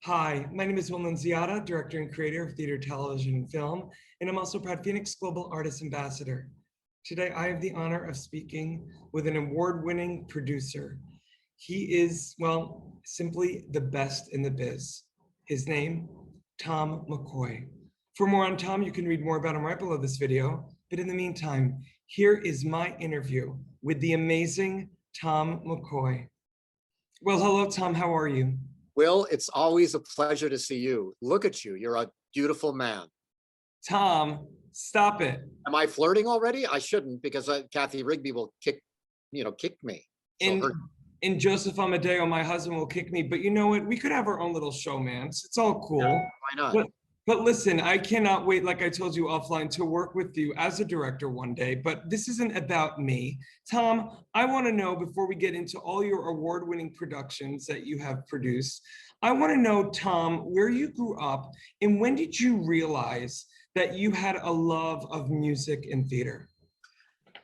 Hi, my name is Will Nunziata, Director and Creator of Theater, Television, and Film, and I'm also proud FENIX Global Artist Ambassador. Today, I have the honor of speaking with an award-winning producer. He is, well, simply the best in the biz. His name, Tom McCOY. For more on Tom, you can read more about him right below this video. But in the meantime, here is my interview with the amazing Tom McCOY. Well, hello, Tom. How are you? Will, it's always a pleasure to see you. Look at you. You're a beautiful man. Tom, stop it. Am I flirting already? I shouldn't, because Cathy Rigby will kick me. And Joseph Amadeo, my husband, will kick me. But you know what? We could have our own little showmance. It's all cool. Yeah, why not? But listen, I cannot wait, like I told you offline, to work with you as a director one day. But this isn't about me. Tom, I want to know, before we get into all your award-winning productions that you have produced, I want to know, Tom, where you grew up and when did you realize that you had a love of music and theater?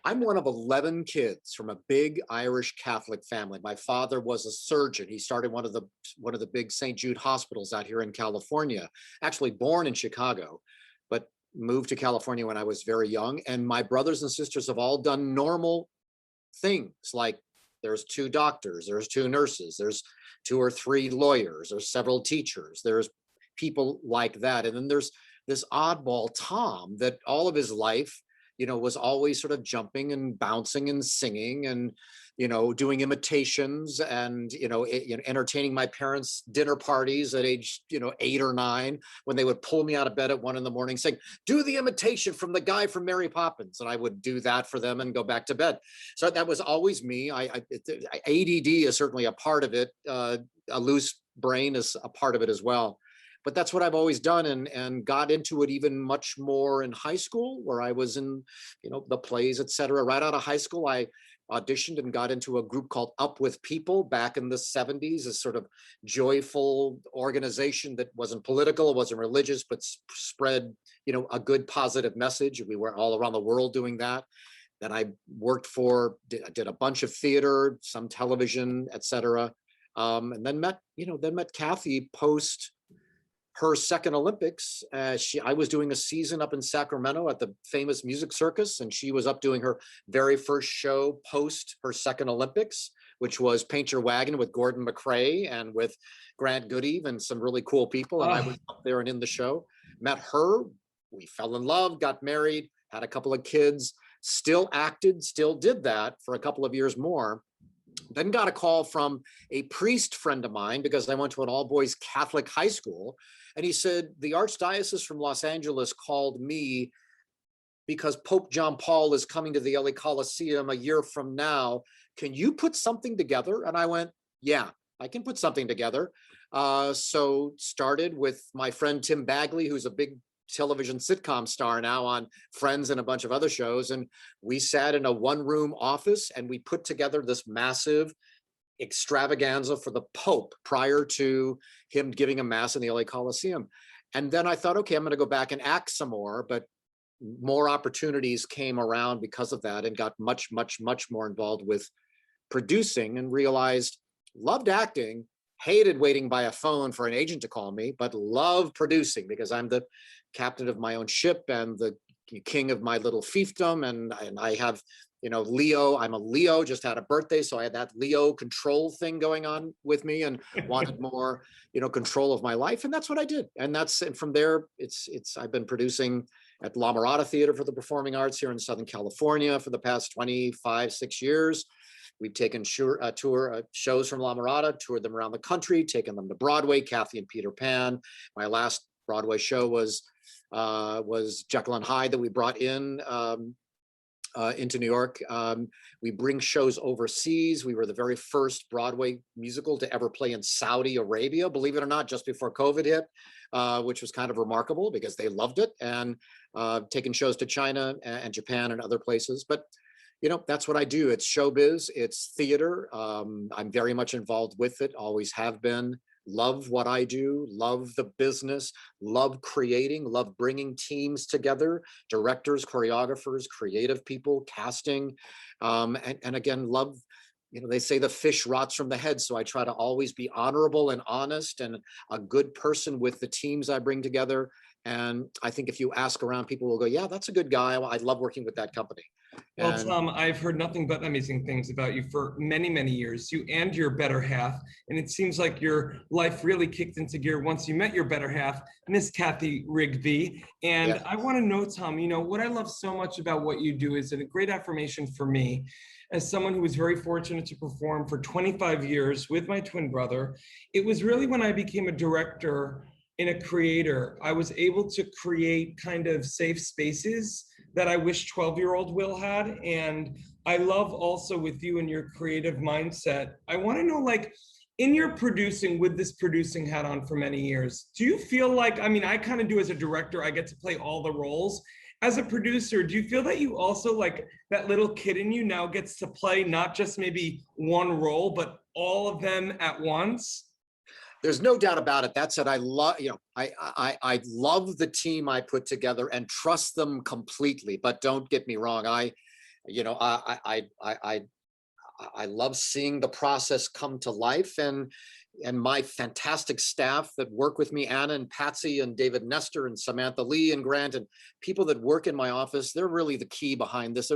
I'm one of 11 kids from a big Irish Catholic family. My father was a surgeon. He started one of the big St. Jude hospitals out here in California, actually born in Chicago, but moved to California when I was very young. And my brothers and sisters have all done normal things, like there's 2 doctors, there's 2 nurses, there's 2 or 3 lawyers, there's several teachers, there's people like that. And then there's this oddball Tom that all of his life, was always sort of jumping and bouncing and singing and, doing imitations and, entertaining my parents' dinner parties at age, 8 or 9, when they would pull me out of bed at 1 in the morning saying, do the imitation from the guy from Mary Poppins. And I would do that for them and go back to bed. So that was always me. ADD is certainly a part of it. A loose brain is a part of it as well. But that's what I've always done, and got into it even much more in high school, where I was in, the plays, etc. Right out of high school, I auditioned and got into a group called Up With People back in the 70s, a sort of joyful organization that wasn't political, it wasn't religious, but spread, a good positive message. We were all around the world doing that. Then I worked did a bunch of theater, some television, etc. And then met Cathy post her second Olympics. I was doing a season up in Sacramento at the famous Music Circus, and she was up doing her very first show post her second Olympics, which was Paint Your Wagon with Gordon McRae and with Grant Goodeve and some really cool people. And I was up there and in the show, met her, we fell in love, got married, had a couple of kids, still acted, still did that for a couple of years more. Then got a call from a priest friend of mine, because I went to an all-boys Catholic high school. And he said, the Archdiocese from Los Angeles called me because Pope John Paul is coming to the LA Coliseum a year from now. Can you put something together? And I went, yeah, I can put something together. So started with my friend Tim Bagley, who's a big television sitcom star now on Friends and a bunch of other shows. And we sat in a 1-room office and we put together this massive extravaganza for the Pope prior to him giving a mass in the LA Coliseum. And then I thought, okay, I'm going to go back and act some more, but more opportunities came around because of that, and got much, much, much more involved with producing, and realized loved acting, hated waiting by a phone for an agent to call me, but love producing because I'm the captain of my own ship and the king of my little fiefdom. And I have, Leo, I'm a Leo, just had a birthday. So I had that Leo control thing going on with me and wanted more, control of my life. And that's what I did. And from there, I've been producing at La Mirada Theatre for the Performing Arts here in Southern California for the past 6 years. We've taken shows from La Mirada, toured them around the country, taken them to Broadway, Cathy and Peter Pan. My last Broadway show was Jekyll and Hyde that we brought into New York. We bring shows overseas. We were the very first Broadway musical to ever play in Saudi Arabia, believe it or not, just before COVID hit, which was kind of remarkable because they loved it, and taken shows to China and Japan and other places. But that's what I do. It's showbiz, it's theater. I'm very much involved with it, always have been. Love what I do, love the business, love creating, love bringing teams together, directors, choreographers, creative people, casting, and again, love they say the fish rots from the head. So I try to always be honorable and honest and a good person with the teams I bring together. And I think if you ask around, people will go, yeah, that's a good guy. I love working with that company. Well, And Tom, I've heard nothing but amazing things about you for many, many years, you and your better half. And it seems like your life really kicked into gear once you met your better half, Miss Cathy Rigby. And yeah, I want to know, Tom, what I love so much about what you do is a great affirmation for me as someone who was very fortunate to perform for 25 years with my twin brother. It was really when I became a director and a creator, I was able to create kind of safe spaces that I wish 12-year-old Will had. And I love also with you and your creative mindset, I want to know, like, in your producing, with this producing hat on for many years, do you feel like, I kind of do as a director, I get to play all the roles. As a producer, do you feel that you also, like, that little kid in you now gets to play not just maybe one role, but all of them at once? there's no doubt about it. That said, I love, I love the team I put together and trust them completely. But don't get me wrong, you know, I love seeing the process come to life, and my fantastic staff that work with me, Anna and Patsy and David Nestor and Samantha Lee and Grant, and people that work in my office, they're really the key behind this.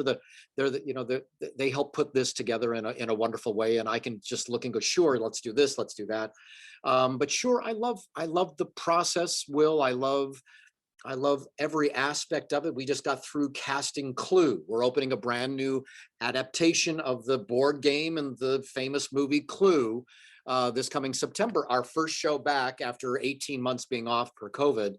They help put this together in a wonderful way. And I can just look and go, sure, let's do this, let's do that. But sure, I love the process, Will. I love every aspect of it. We just got through casting Clue. We're opening a brand new adaptation of the board game and the famous movie Clue this coming September, our first show back after 18 months being off per COVID.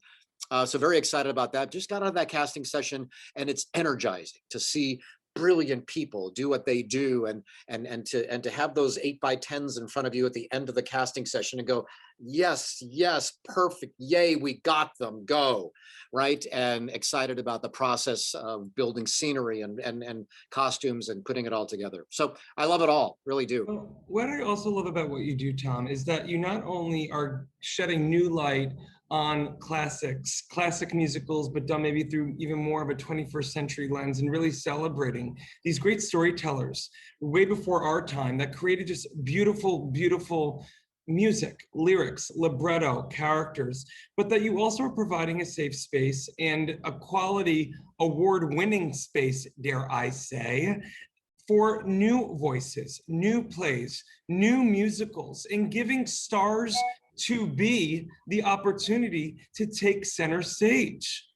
So very excited about that. Just got out of that casting session, and it's energizing to see brilliant people do what they do, and to have those 8x10s in front of you at the end of the casting session and go, yes, perfect, yay, we got them, go, right? And excited about the process of building scenery and costumes and putting it all together. So I love it all, really do. Well, what I also love about what you do, Tom, is that you not only are shedding new light on classic musicals, but done maybe through even more of a 21st century lens, and really celebrating these great storytellers way before our time that created just beautiful music, lyrics, libretto, characters, but that you also are providing a safe space and a quality award-winning space, dare I say, for new voices, new plays, new musicals, and giving stars to be the opportunity to take center stage.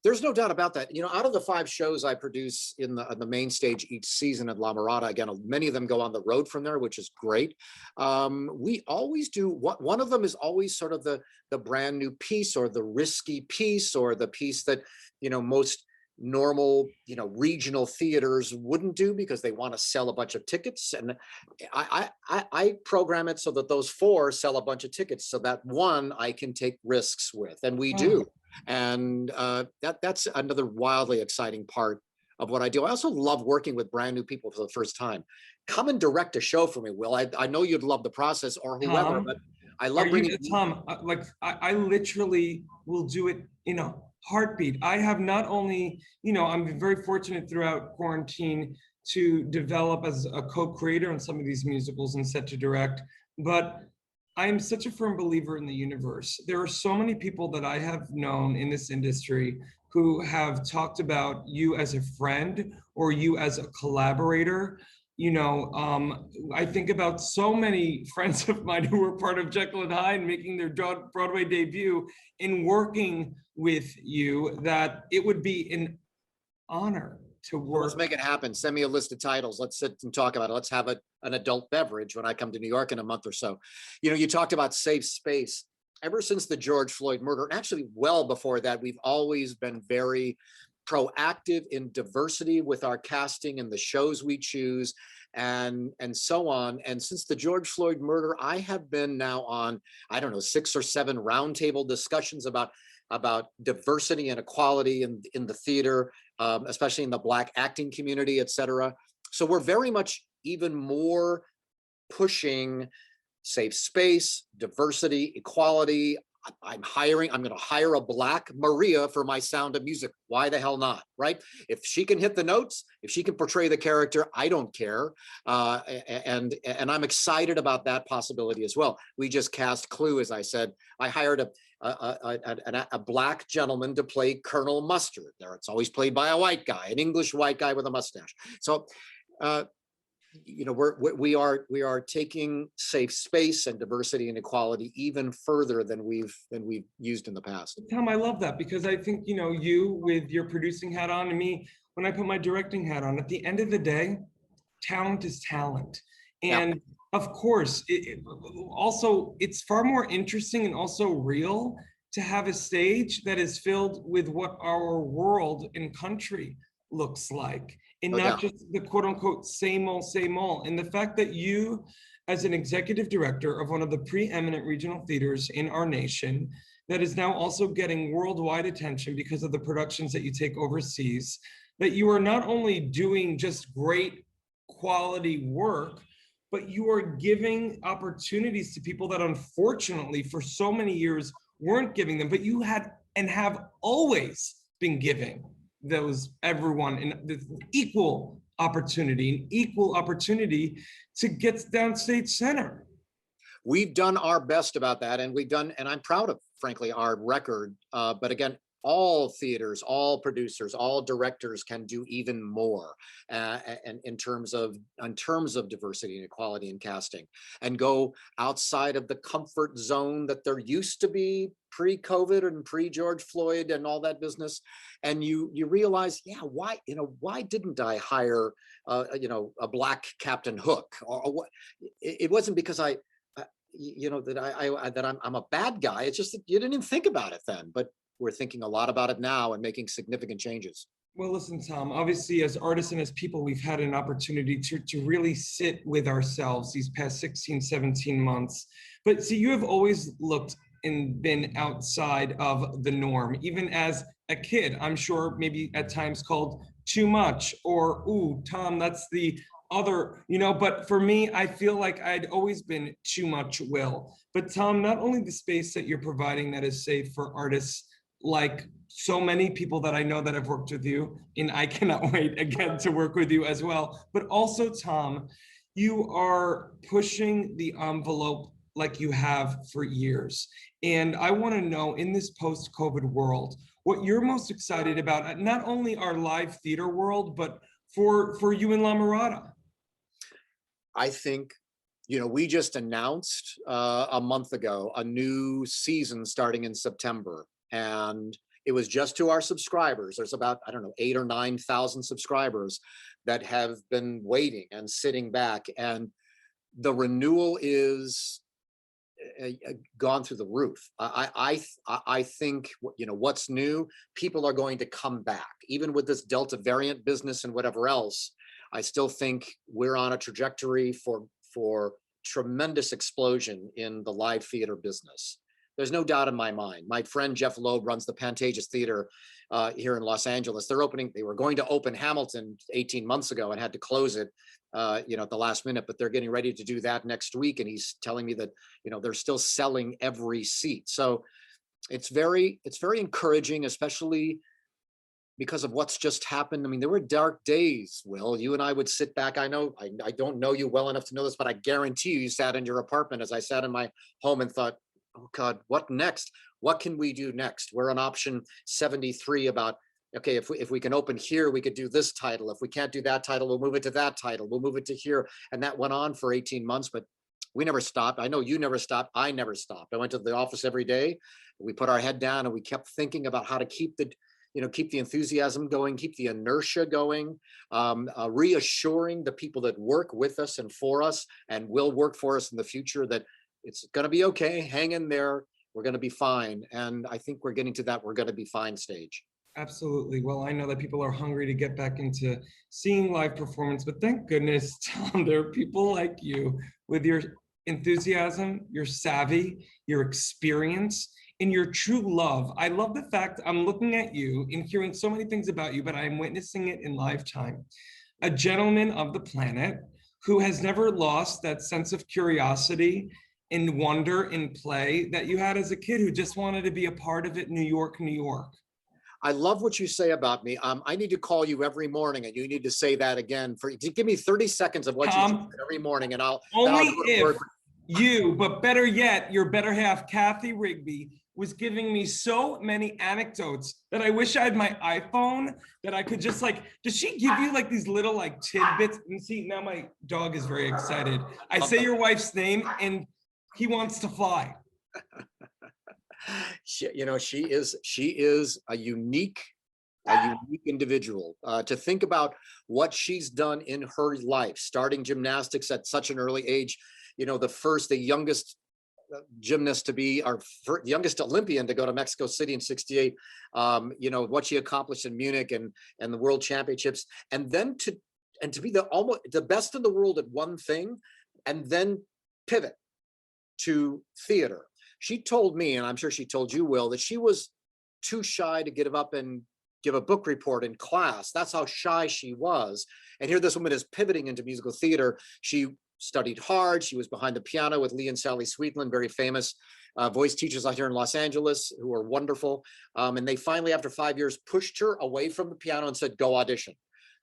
There's no doubt about that. You know, out of the 5 shows I produce on the main stage each season at La Mirada, again, many of them go on the road from there, which is great. We always do, one of them is always sort of the brand new piece, or the risky piece, or the piece that, most normal, regional theaters wouldn't do because they want to sell a bunch of tickets. And I program it so that those 4 sell a bunch of tickets, so that one I can take risks with, and we do. And that's another wildly exciting part of what I do. I also love working with brand new people for the first time. Come and direct a show for me, Will. I know you'd love the process, or whoever, Tom, but I love bringing. Tom, like I literally will do it in a heartbeat. I have not only, I'm very fortunate throughout quarantine to develop as a co-creator on some of these musicals and set to direct, but I'm such a firm believer in the universe. There are so many people that I have known in this industry who have talked about you as a friend or you as a collaborator. I think about so many friends of mine who were part of Jekyll and Hyde making their Broadway debut in working with you, that it would be an honor to work. Let's make it happen. Send me a list of titles. Let's sit and talk about it. Let's have an adult beverage when I come to New York in a month or so. You talked about safe space. Ever since the George Floyd murder, and actually well before that, we've always been very proactive in diversity with our casting and the shows we choose, and so on. And since the George Floyd murder, I have been now on, 6 or 7 roundtable discussions about diversity and equality in the theater, especially in the Black acting community, et cetera. So we're very much even more pushing safe space, diversity, equality. I'm going to hire a black Maria for my Sound of Music. Why the hell not, right? If she can hit the notes, if she can portray the character, I don't care. And I'm excited about that possibility as well. We just cast Clue, as I said. I hired a black gentleman to play Colonel Mustard. There, it's always played by a white guy, an English white guy with a mustache. So, you know, we are taking safe space and diversity and equality even further than we've used in the past. Tom, I love that, because I think, you know, you with your producing hat on, and me when I put my directing hat on, at the end of the day, talent is talent. And yeah, of course, also it's far more interesting and also real to have a stage that is filled with what our world and country looks like, and not just the quote unquote same old, same old. And the fact that you, as an executive director of one of the preeminent regional theaters in our nation, that is now also getting worldwide attention because of the productions that you take overseas, that you are not only doing just great quality work, but you are giving opportunities to people that unfortunately for so many years weren't giving them, but you had and have always been giving those everyone in equal opportunity to get downstage center. We've done our best about that, and I'm proud of, frankly, our record. But again, all theaters, all producers, all directors can do even more, and in terms of diversity and equality in casting, and go outside of the comfort zone that there used to be pre-COVID and pre-George Floyd and all that business. And you realize, yeah, why didn't I hire a black Captain Hook? Or what? It wasn't because I'm a bad guy. It's just that you didn't even think about it then. But we're thinking a lot about it now and making significant changes. Well, listen, Tom, obviously as artists and as people, we've had an opportunity to really sit with ourselves these past 16, 17 months. But see, you have always looked and been outside of the norm, even as a kid. I'm sure maybe at times called too much, or, ooh, Tom, that's the other, but for me, I feel like I'd always been too much Will. But Tom, not only the space that you're providing that is safe for artists, like so many people that I know that have worked with you, and I cannot wait again to work with you as well. But also, Tom, you are pushing the envelope like you have for years. And I want to know, in this post-COVID world, what you're most excited about, not only our live theater world, but for you in La Mirada. I think, we just announced a month ago a new season starting in September. And it was just to our subscribers. There's about, 8,000 or 9,000 subscribers that have been waiting and sitting back. And the renewal is gone through the roof. I think, what's new, people are going to come back. Even with this Delta variant business and whatever else, I still think we're on a trajectory for tremendous explosion in the live theater business. There's no doubt in my mind. My friend Jeff Loeb runs the Pantages Theater here in Los Angeles. They were going to open Hamilton 18 months ago and had to close it, at the last minute, but they're getting ready to do that next week. And he's telling me that, they're still selling every seat. So it's very encouraging, especially because of what's just happened. I mean, there were dark days, Will. You and I would sit back. I don't know you well enough to know this, but I guarantee you sat in your apartment as I sat in my home and thought, oh God, what next? What can we do next? We're on option 73 about, okay, if we can open here, we could do this title. If we can't do that title, we'll move it to that title. We'll move it to here. And that went on for 18 months, but we never stopped. I know you never stopped. I never stopped. I went to the office every day. We put our head down and we kept thinking about how to keep the enthusiasm going, keep the inertia going, reassuring the people that work with us and for us and will work for us in the future that it's going to be okay. Hang in there. We're going to be fine. And I think we're getting to that we're going to be fine stage. Absolutely. Well, I know that people are hungry to get back into seeing live performance, but thank goodness, Tom, there are people like you with your enthusiasm, your savvy, your experience, and your true love. I love the fact I'm looking at you and hearing so many things about you, but I'm witnessing it in live time. A gentleman of the planet who has never lost that sense of curiosity and wonder and play that you had as a kid who just wanted to be a part of it, New York, New York? I love what you say about me. I need to call you every morning, and you need to say that again. Give me 30 seconds of what you Tom, say every morning, and I'll only go to if work. you, but better yet, your better half, Cathy Rigby, was giving me so many anecdotes that I wish I had my iPhone that I could just like, does she give you like these little like tidbits? And see, now my dog is very excited. I say your wife's name and he wants to fly. She is a unique individual. To think about what she's done in her life, starting gymnastics at such an early age, the youngest gymnast to be our youngest Olympian to go to Mexico City in '68, what she accomplished in Munich and the World Championships, and then to be almost the best in the world at one thing, and then pivot to theater. She told me, and I'm sure she told you, Will, that she was too shy to get up and give a book report in class. That's how shy she was. And here this woman is pivoting into musical theater. She studied hard. She was behind the piano with Lee and Sally Sweetland, very famous voice teachers out here in Los Angeles who are wonderful. And they finally, after 5 years, pushed her away from the piano and said, go audition.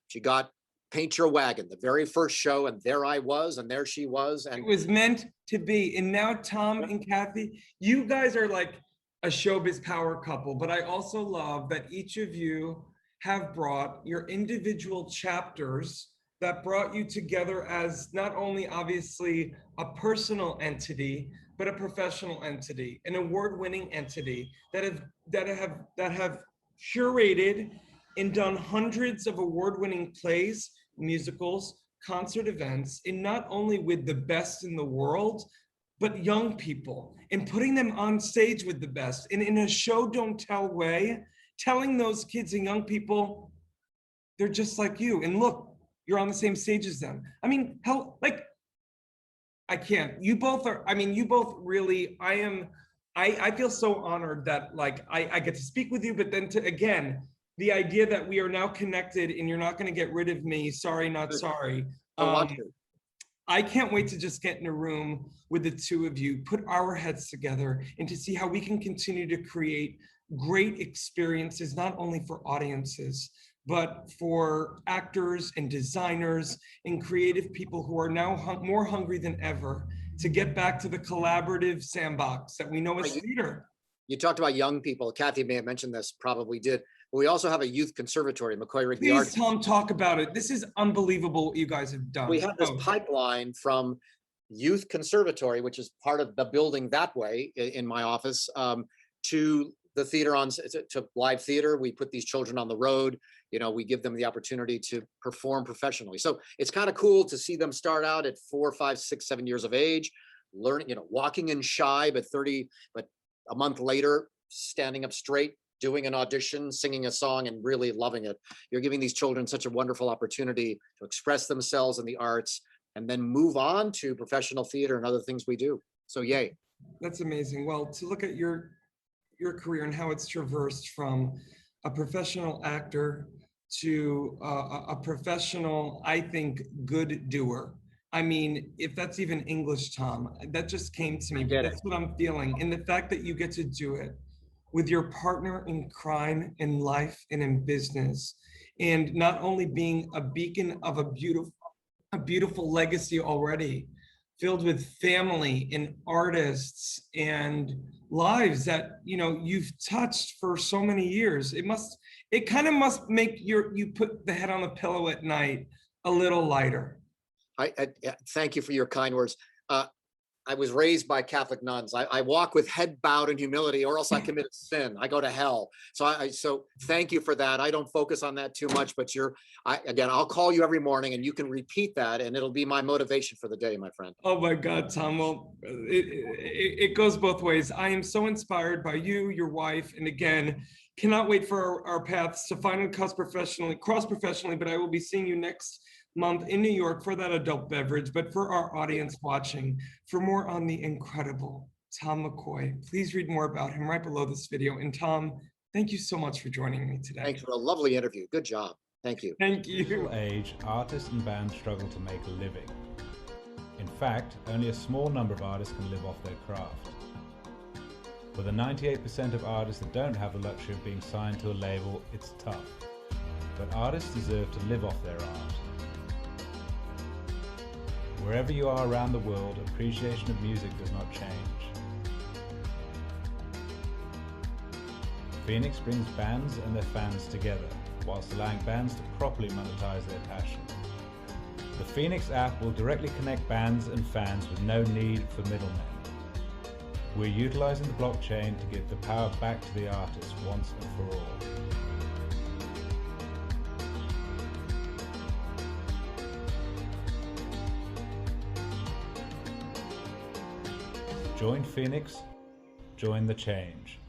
She got Paint Your Wagon, the very first show, and there I was, and there she was. And it was meant to be. And now Tom and Cathy, you guys are like a showbiz power couple, but I also love that each of you have brought your individual chapters that brought you together as not only obviously a personal entity, but a professional entity, an award-winning entity that have curated and done hundreds of award-winning plays, musicals, concert events, and not only with the best in the world, but young people, and putting them on stage with the best. And in a show don't tell way, telling those kids and young people, they're just like you. And look, you're on the same stage as them. I mean, hell, like, I can't. You both are, I mean, you both really, I feel so honored that like I get to speak with you, but then again, the idea that we are now connected and you're not going to get rid of me. Sorry, not sorry. I can't wait to just get in a room with the two of you, put our heads together, and to see how we can continue to create great experiences, not only for audiences, but for actors and designers and creative people who are now more hungry than ever to get back to the collaborative sandbox that we know as theater. You talked about young people. Cathy may have mentioned this, probably did. But we also have a youth conservatory, McCOY Rigby. Please, Tom, talk about it. This is unbelievable what you guys have done. We have this pipeline from youth conservatory, which is part of the building that way in my office, to the theater to live theater. We put these children on the road. We give them the opportunity to perform professionally. So it's kind of cool to see them start out at 4, 5, 6, 7 years of age, learning, walking in shy, but a month later, standing up straight, doing an audition, singing a song, and really loving it. You're giving these children such a wonderful opportunity to express themselves in the arts and then move on to professional theater and other things we do. So yay. That's amazing. Well, to look at your career and how it's traversed from a professional actor to a professional, I think, good doer. I mean, if that's even English, Tom, that just came to me, but that's what I'm feeling. And the fact that you get to do it with your partner in crime, in life, and in business, and not only being a beacon of a beautiful legacy already, filled with family and artists and lives that you've touched for so many years. It kind of must make you put the head on the pillow at night a little lighter. I thank you for your kind words. I was raised by Catholic nuns. I walk with head bowed in humility, or else I commit a sin. I go to hell. So thank you for that. I don't focus on that too much, but again, I'll call you every morning and you can repeat that and it'll be my motivation for the day, my friend. Oh my God, Tom. Well, it goes both ways. I am so inspired by you, your wife, and again, cannot wait for our paths to finally cross professionally, but I will be seeing you next month in New York for that adult beverage. But for our audience watching, for more on the incredible Tom McCOY, please read more about him right below this video. And Tom, thank you so much for joining me today. Thanks for a lovely interview. Good job. Thank you. Thank you. Age, artists and bands struggle to make a living. In fact, only a small number of artists can live off their craft. For the 98% of artists that don't have the luxury of being signed to a label, it's tough. But artists deserve to live off their art. Wherever you are around the world, appreciation of music does not change. FENIX brings bands and their fans together, whilst allowing bands to properly monetize their passion. The FENIX app will directly connect bands and fans with no need for middlemen. We're utilizing the blockchain to give the power back to the artists once and for all. Join FENIX, join the change.